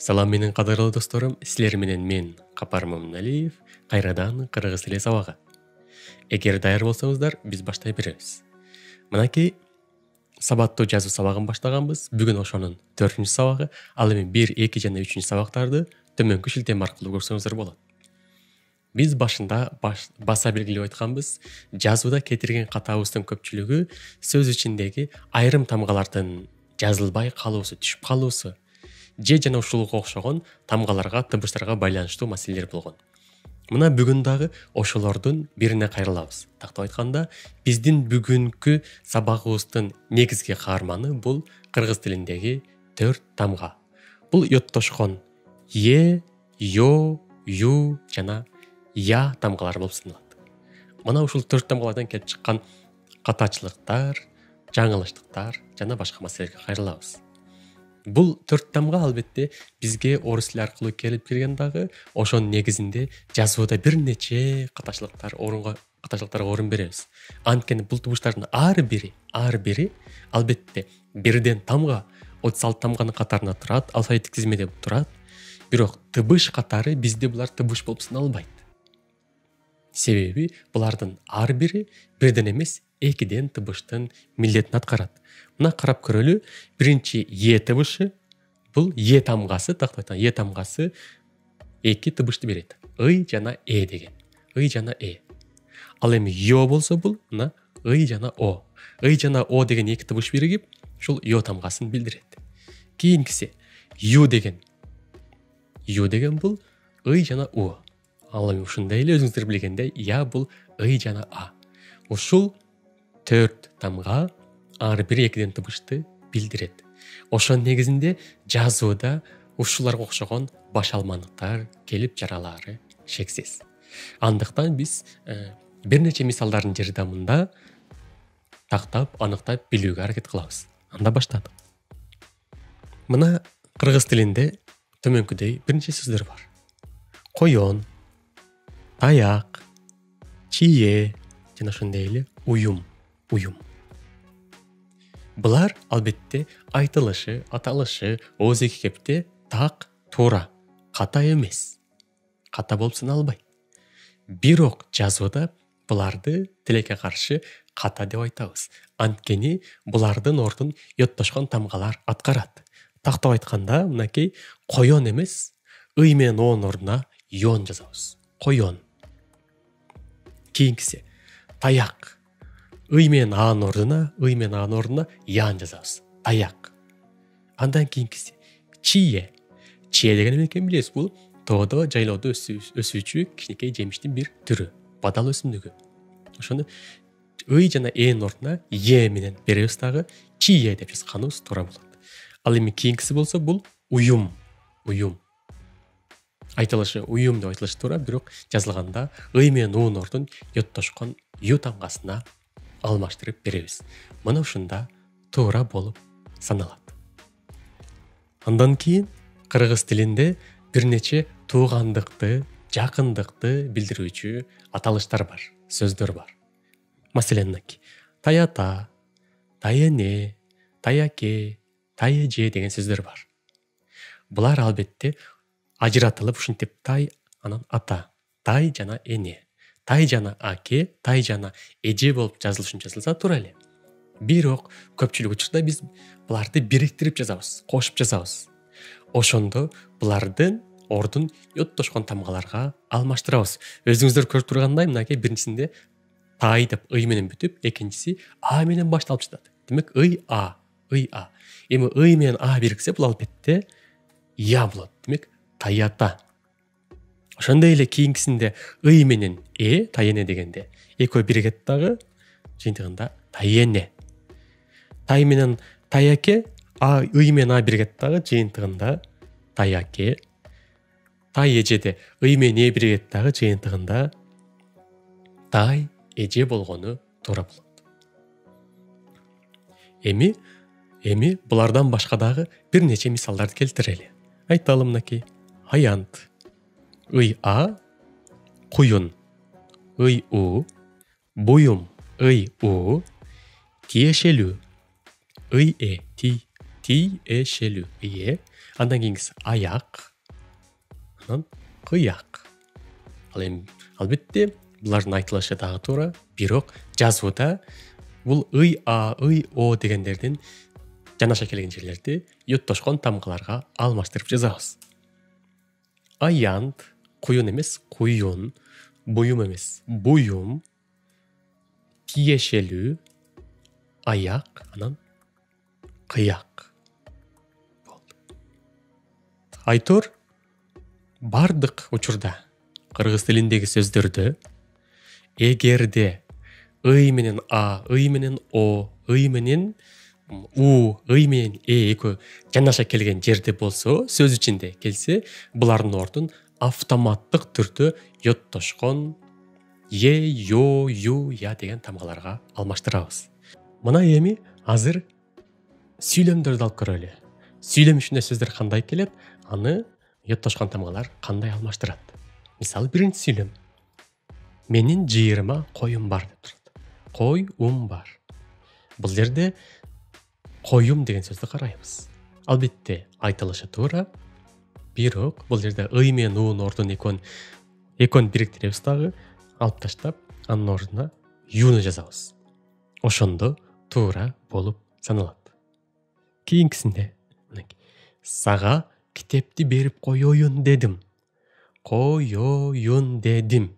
Салам менен кадырлуу досторум, силер менен мен Капар Момуналиев, кайрадан кыргыз тили сабагы. Эгер даяр болсоңуздар, биз баштай беребиз. Мынакей сабаттуу жазуу сабагын баштаганбыз. Бүгүн ошонун 4-сабагы, сабагы, ал эми 1, 2 жана 3 сабактарды төмөнкү шилтем аркылуу көрсөңүздөр болот. Биз башында баса белгилеп айтканбыз, жазууда кетирген катабыздын көпчүлүгү сөз ичиндеги айрым тамгалардын жазылбай калуусу, түшүп калуусу, же жана ушулга окшогон тамгаларга, табыштарга байланыштуу маселелер болгон. Мына бүгүн дагы ошолордун бирине кайрылабыз. Тактап айтканда, биздин бүгүнкү сабагыбыздын негизги каарманы бул кыргыз тилиндеги 4 тамга. Бул йоттошкон е, ё, ю жана я тамгалар болуп саналат. Мына ушул 4 тамгалардан келип чыккан катачылыктар, жаңылыштыктар жана башка маселелерге кайрылабыз. Бул 4 тамга албетте бизге орус тили аркылуу келип кирген дагы, ошонун негизинде жазууда бир нече катачылыктарга орун беребиз. Анткени бул тубуштардын ар бири албетте бирден тамга, 36 тамганын катарына турат, алфавиттик тизмеде турат. Бирок табыш катары бизде булар табыш болуп саналбайт. Себеби булардын ар бири бирден эмес, экиден табыштын милдетин аткарат. Мына карап көрөлү, биринчи е табышы, бул е тамгасы, тактап айтканда е тамгасы 2 табышты берет. Ый жана э деген. Ый жана э. Ал эми ё болсо бул мына ый жана о. Ый жана о деген 2 табыш биригип, ушул ё тамгасын билдирет. Кийинкиси ю деген. Ю деген бул ый жана у. Ал эми ушундай эле өзүңүздөр билгендей, я бул ый жана а. Ушул 4 тамга ар бир 2ден табышты билдирет. Ошонун негизинде жазууда ушуларга окшогон баш алмандыктар келип жаралары шексиз. Андыктан биз бир нече мисалдардын жардамында тактап, аныктап билүүгө аракет кылабыз. Анда баштадык. Мына кыргыз тилинде төмөнкүдөй бир нече сөздөр бар. Коён, таяк, чие жана ошондой эле уюм. Булар албетте айтылышы, аталышы ооз-эки кепте так туура, ката эмес. Ката болуп саналбайт. Бирок жазууда буларды тилекке каршы ката деп айтабыз. Анткени булардын ордун йоттошкон тамгалар аткарат. Тактап айтканда, мынакей коён эмес, ый менен оонун ордуна ён жазабыз. Коён. Кийинкиси таяк. Ый менен аанын ордуна ян жазабыз. Таяк. Андан кийинкиси чие. Чие деген эме экенин билесиз, бул тоодо, жайлоодо өсүүчү кичинекей жемиштин бир түрү, бадал өсүмдүгү. Ошону ый жана энин ордуна е менен беребиз дагы, чие деп жазганыбыз туура болот. Ал эми кийинкиси болсо бул уюм. Айтылышы уюм деп айтылышы туура, бирок жазылганда ый менен уунун ордун йоттошкон ю тамгасына алмаштырып беребиз. Мына ушунда туура болуп саналат. Андан кийин кыргыз тилинде бир нече туугандыкты, жакындыкты билдирүүчү аталыштар бар, сөздөр бар. Маселен, таята, таяне, таяке, таяже деген сөздөр бар. Булар албетте ажыратылып ушинтип тай, анан ата, тай жана эне. Тай жана аке, тай жана эже болуп жазылса туура эле. Бирок көпчүлүк учурда биз буларды бириктирип жазабыз, кошуп жазабыз. Ошондо булардын ордун йоттошкон тамгаларга алмаштырабыз. Өзүңүздөр көрүп тургандай, мынакей биринчисинде тай деп ый менен бүтүп, экинчиси а менен башталып жатат. Демек ый а. Эми ый менен а бириксе, бул албетте я болот. Демек таята. Ошондой эле кийинкисинде ый менен таяне дегенде экөө биригет дагы, жыйынтыгында таяне. Тай менен таяке, ый менен а биригет дагы, жыйынтыгында таяке. Тай эжеде ый менен э биригет дагы, жыйынтыгында тай эже болгону туура болот. Эми булардан башка дагы бир нече мисалдарды келтирели. Айталы мынакей. Аянт. Ый а, куюн, ый у, буюм, ый у, тиешелүү, ый э, тиешелүү, Андан кийинкиси аяк, анан кыяк. Ал эми албетте булардын айтылышы дагы туура, бирок жазууда бул ый а, ый о дегендердин жанаша келген жерлерди юттошкон тамгаларга алмаштырып жазабыз. Аянт, куюн эмес, куюн, буюм эмес, буюм, тиешелүү, аяк, анан кыяк. Айтор бардык учурда кыргыз тилиндеги сөздөрдө эгерде ый менен а, ый менен о, ый менен у, ый менен э экөө жанаша келген жерде болсо, сөз ичинде келсе, булардын ордун автоматтык түрдө йоттошкон е, ё, ю, я деген тамгаларга алмаштырабыз. Мына эми азыр сүйлөмдөрдү алып көрөлү. Сүйлөм ичинде сөздөр кандай келет, аны йоттошкон тамгалар кандай алмаштырат. Мисалы, биринчи сүйлөм. Менин жыйырма коюм бар деп турат. Коюм бар. Бул жерде коюм деген сөздү карайбыз. Албетте айтылышы туура, бирок бул жерде ый менен уунун ордуна экөөнү бириктиребиз дагы, алып таштап, анын ордуна юну жазабыз. Ошондо туура болуп саналат. Кийинкисинде сага китепти берип коеюн дедим. Коеюн дедим.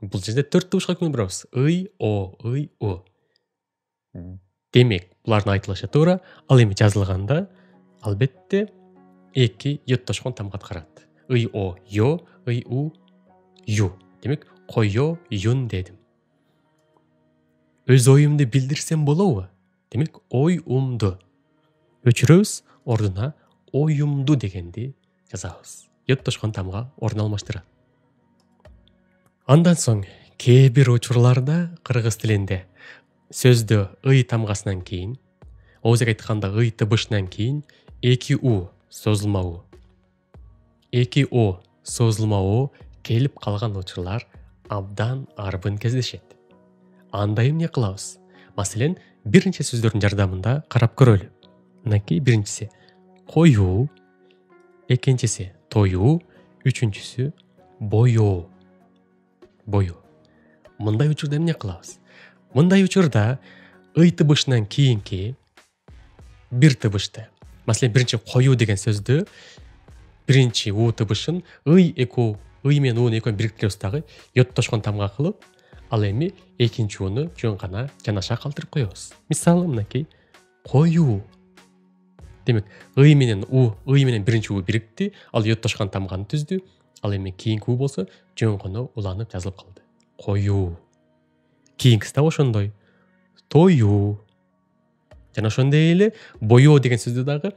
Бул жерде 4 табышка көңүл бурабыз. Ый, о, ый, о. Демек, булардын айтылышы туура, ал эми жазылганда албетте эки йоттошкон тамга аткарат. Ый, о, ё, ый, у, ю. Демек, коеюн дедим. Өз оюмду билдирсем болобу? Демек, оюмду. Өчүрөбүз, ордуна оюмду дегенди жазабыз. Йоттошкон тамга ордун алмаштырат. Андан соң кээ бир учурларда кыргыз тилинде сөздө ый тамгасынан кийин, оозак айтканда ый тыбышынан кийин эки у созулма у, эки о созулма о келип калган учурлар абдан арбын кездешет. Анда эмне кылабыз? Маселен, биринчи сөздөрдүн жардамында карап көрөлү. Мынакей биринчиси коюу, экинчиси тоюу, үчүнчүсү боёу. Бою. Мындай учурда эмне кылабыз? Мындай учурда ый тыбышынан кийинки бир тыбышты. Маселен, биринчи коюу деген сөздү биринчи у тыбышын ый менен уну экөөнү бириктиребиз дагы йоттошкон тамга кылып, ал эми экинчи уну жөн гана жанаша калтырып коебуз. Мисалы, мынакей коюу. Демек, ый менен биринчи у бирикти, ал йоттошкон тамганы түздү. Ал эми кийинки у болсо жөн гана уланып жазылып калды. Коюу. Кийинкиси да ошондой. Тоюу. Жана ошондой эле боёу деген сөздү дагы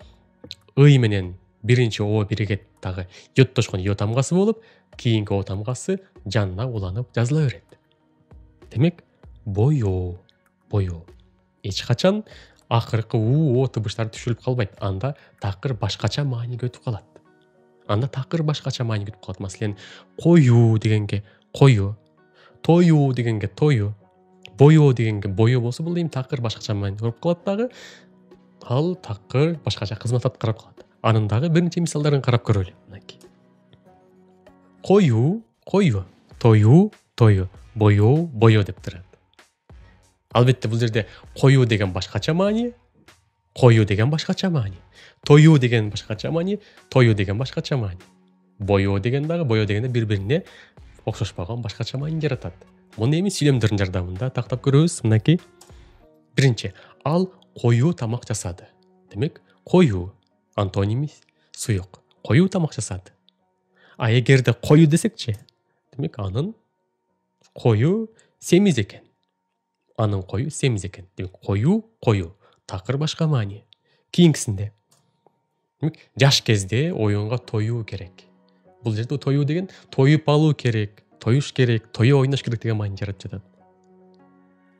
ый менен биринчи о биригет дагы йоттошкон ё тамгасы болуп, кийинки о тамгасы жанына уланып жазыла берет. Демек, боёу, боёу. Эч качан акыркы у, о тыбыштары түшүрүлүп калбайт. Анда такыр башкача мааниге өтүп калат. Маселен, коюу дегенге коюу, тоюу дегенге тоюу, боёу дегенге боёу болсо, бул эми такыр башкача маани болуп калат дагы. Ал такыр башкача кызмат аткарып калат. Анын дагы биринчи мисалдарын карап көрөлү. Коюу, коюу, тоюу, тоюу, боёу, боёу деп турат. Албетте бул жерде коюу деген башкача маани, коюу деген башкача маани, тоюу деген башкача маани, тоюу деген башкача маани. Боёу деген дагы, боёу дегенде бири-бирине окшошпогон башкача маани жаратат. Муну эми сүйлөмдөрдүн жардамында тактап көрөбүз. Мынакей. Биринчи, ал коюу тамак жасады. Демек, коюу антоними суюк. Коюу тамак жасады. А эгерде коюу десекчи, демек анын коюу семиз экен. Демек, коюу такыр башка маани. Кийинкисинде. Демек, жаш кезде оюнга тоюу керек. Бул жерде тоюу деген тоюп алуу керек, тоюш керек, тоюп ойнош керек деген маани жаратып жатат.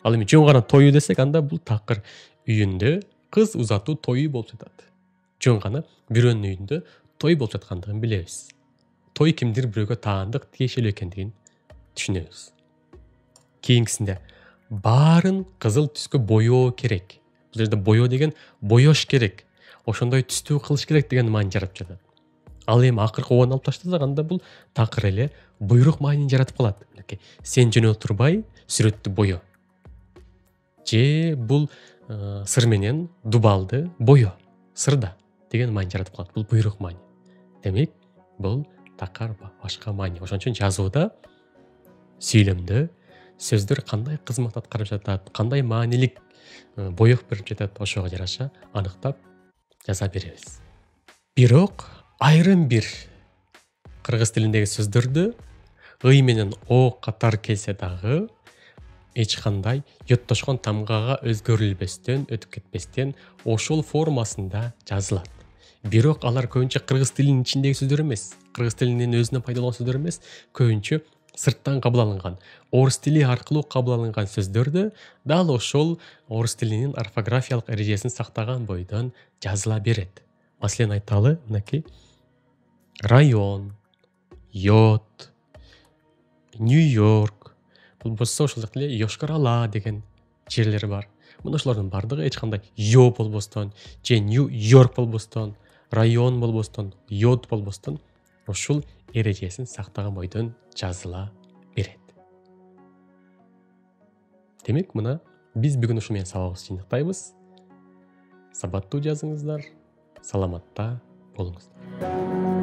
Ал эми жөн гана тоюу десек, анда бул такыр үйүндө кыз узатуу тою болуп жатат. Жөн гана бирөөнүн үйүндө той болуп жаткандыгын билебиз. Той кимдир бирөөгө таандык, тиешелүү экендигин түшүнөбүз. Кийинкисинде баарын кызыл түскө боёо керек. Бул жерде боёо деген боёш керек. ошондой түстүү кылыш керек деген маани жаратып жатат. Ал эми акыркы обаны алып таштасак, анда бул такыр эле буйрук маанини жаратып калат. Мынакей, сен жөнө турбай сүрөттү боё. Же бул сыр менен дубалды боё. Сырда деген маани жаратып калат. Бул буйрук маани. Демек, бул такыр башка маани. Ошон үчүн жазууда, сүйлөмдө сөздөр кандай кызмат аткарып жатат, кандай маанилик боёк берип жатат, ошого жараша аныктап жаза беребиз. Бирок айрым бир кыргыз тилиндеги сөздөрдү ый менен о катар келсе дагы эч кандай йоттошкон тамгага өзгөрүлбөстөн, өтүп кетпестен ошол формасында жазылат. Бирок алар көбүнчө кыргыз тилинин ичиндеги сөздөр эмес, кыргыз тилинин өзүнөн пайда болгон сөздөр эмес, көбүнчө сырттан кабыл алынган, орус тили аркылуу кабыл алынган сөздөрдү дал ошол орус тилинин орфографиялык эрежесин сактаган бойдон жазыла берет. Маселен айталы, мынакей, район, йод, Нью-Йорк, болбосо ошол эле Йошкар-Ола деген жерлер бар. Мына ошолордун бардыгы эч кандай ё болбостон, же Нью-Йорк болбостон, район болбостон, йод болбостон ушул эрежесин сактаган бойдон жазыла берет. Демек, мына биз бүгүн ушу менен сабагыбызды жыйынтыктайбыз. Сабаттуу жазыңыздар, саламатта болуңуздар.